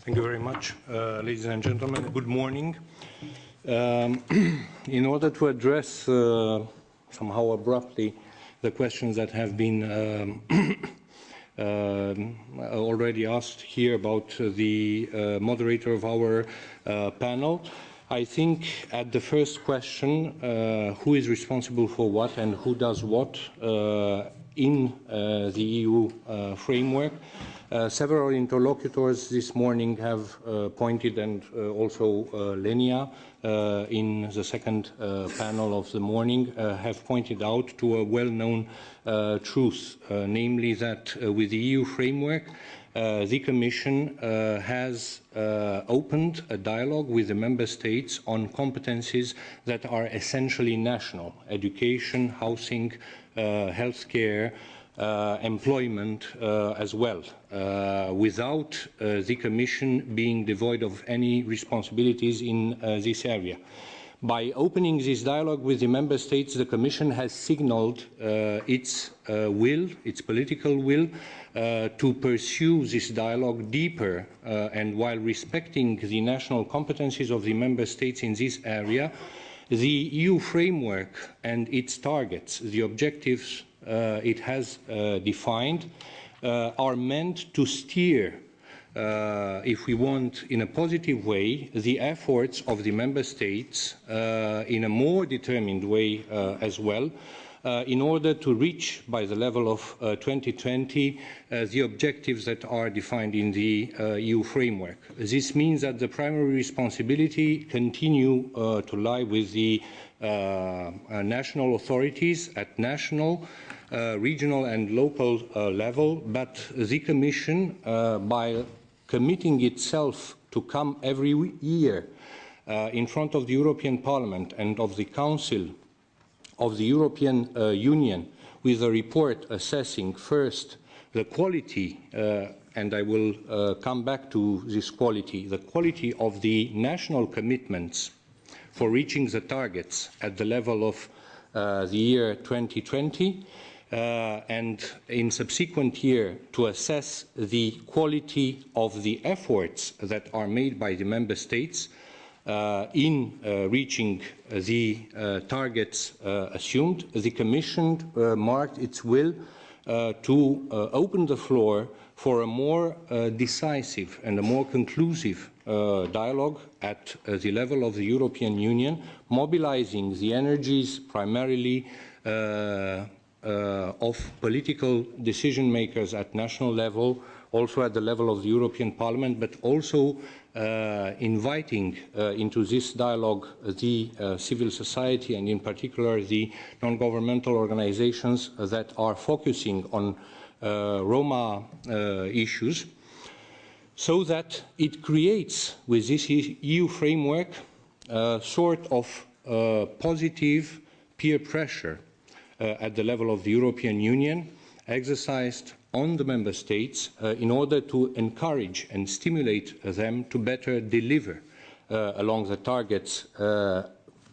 Thank you very much, ladies and gentlemen. Good morning. In order to address somehow abruptly the questions that have been already asked here about the moderator of our panel, I think at the first question, who is responsible for what and who does what in the EU framework, several interlocutors this morning have pointed, and also Lenia in the second panel of the morning have pointed out to a well-known truth, namely that with the EU framework, the Commission has opened a dialogue with the Member States on competencies that are essentially national: education, housing, healthcare, employment as well, without the Commission being devoid of any responsibilities in this area. By opening this dialogue with the Member States, the Commission has signalled its will, its political will, to pursue this dialogue deeper and while respecting the national competencies of the Member States in this area. The EU framework and its targets, the objectives it has defined, are meant to steer, if we want, in a positive way, the efforts of the Member States in a more determined way as well, in order to reach, by the level of 2020, the objectives that are defined in the EU framework. This means that the primary responsibility continue to lie with the national authorities at national, regional and local level, but the Commission, by committing itself to come every year in front of the European Parliament and of the Council of the European Union with a report assessing first the quality, and I will come back to this quality, the quality of the national commitments for reaching the targets at the level of the year 2020, and in subsequent year to assess the quality of the efforts that are made by the Member States in reaching the targets assumed. The Commission marked its will to open the floor for a more decisive and a more conclusive dialogue at the level of the European Union, mobilizing the energies primarily of political decision makers at national level, also at the level of the European Parliament, but also inviting into this dialogue the civil society and in particular the non-governmental organizations that are focusing on Roma issues, so that it creates with this EU framework a sort of positive peer pressure at the level of the European Union exercised on the Member States in order to encourage and stimulate them to better deliver along the targets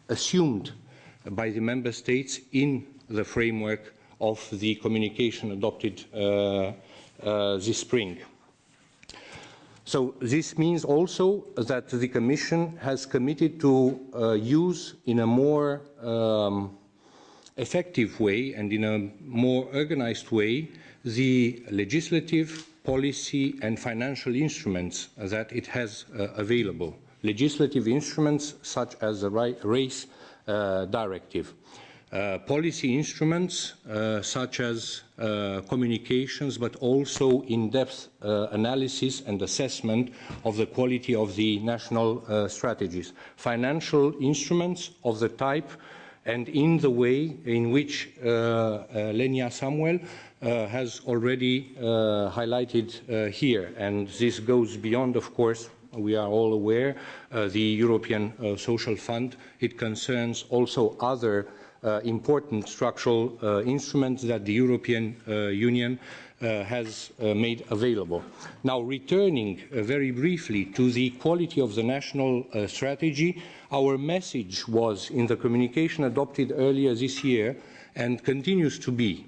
assumed by the Member States in the framework of the communication adopted this spring. So this means also that the Commission has committed to use in a more effective way and in a more organized way the legislative, policy and financial instruments that it has available. Legislative instruments such as the race directive. Policy instruments such as communications, but also in-depth analysis and assessment of the quality of the national strategies. Financial instruments of the type and in the way in which Lenia Samuel has already highlighted here. And this goes beyond, of course, we are all aware, the European Social Fund. It concerns also other important structural instruments that the European Union has made available. Now, returning very briefly to the quality of the national strategy, our message was in the communication adopted earlier this year and continues to be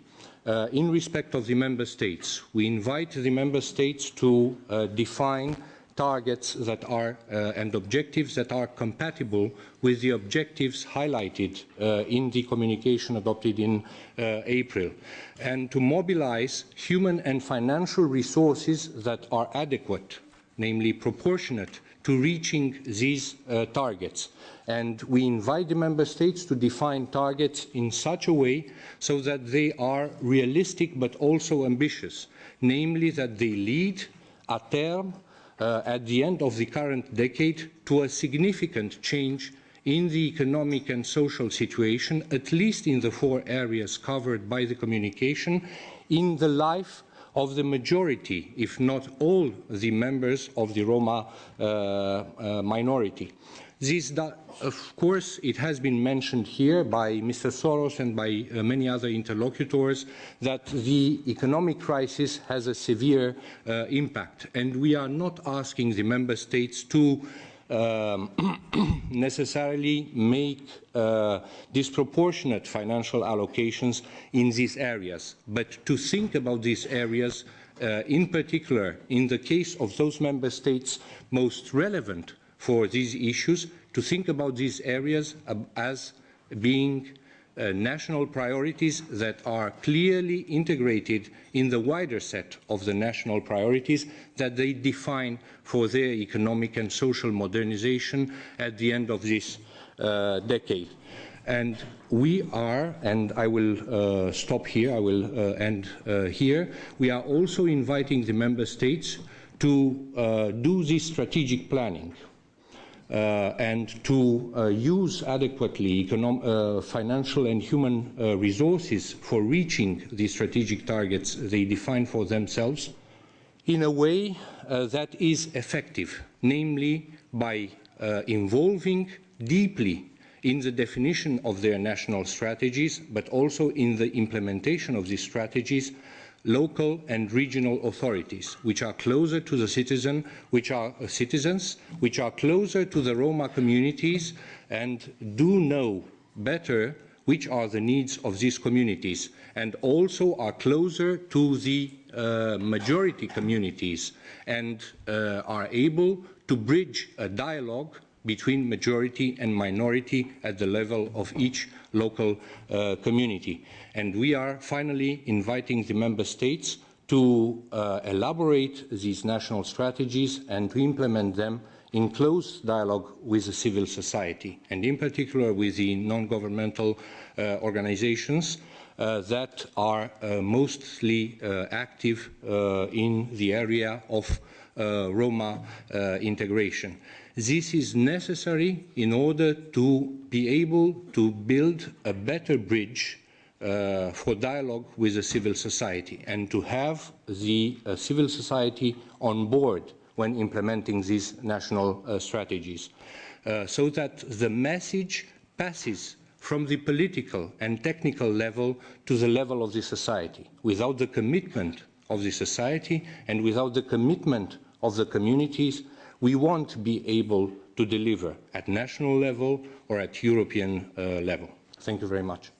in respect of the Member States. We invite the Member States to define targets that are and objectives that are compatible with the objectives highlighted in the communication adopted in April, and to mobilize human and financial resources that are adequate, namely proportionate, to reaching these targets. And we invite the Member States to define targets in such a way so that they are realistic but also ambitious, namely that they lead at term, at the end of the current decade, to a significant change in the economic and social situation, at least in the 4 areas covered by the communication, in the life of the majority, if not all, the members of the Roma minority. This, of course, it has been mentioned here by Mr. Soros and by many other interlocutors that the economic crisis has a severe impact, and we are not asking the member states to necessarily make disproportionate financial allocations in these areas, but to think about these areas in particular in the case of those member states most relevant for these issues, to think about these areas as being national priorities that are clearly integrated in the wider set of the national priorities that they define for their economic and social modernization at the end of this decade. And we are, and I will stop here, I will end here, we are also inviting the member states to do this strategic planning. And to use adequately financial and human resources for reaching the strategic targets they define for themselves in a way that is effective, namely by involving deeply in the definition of their national strategies, but also in the implementation of these strategies, local and regional authorities, which are closer to the citizens, which are closer to the Roma communities and do know better which are the needs of these communities, and also are closer to the majority communities and are able to bridge a dialogue between majority and minority at the level of each local community. And we are finally inviting the member states to elaborate these national strategies and to implement them in close dialogue with the civil society, and in particular with the non-governmental organizations that are mostly active in the area of Roma integration. This is necessary in order to be able to build a better bridge for dialogue with the civil society and to have the civil society on board when implementing these national strategies, so that the message passes from the political and technical level to the level of the society. Without the commitment of the society and without the commitment of the communities, we won't be able to deliver at national level or at European level. Thank you very much.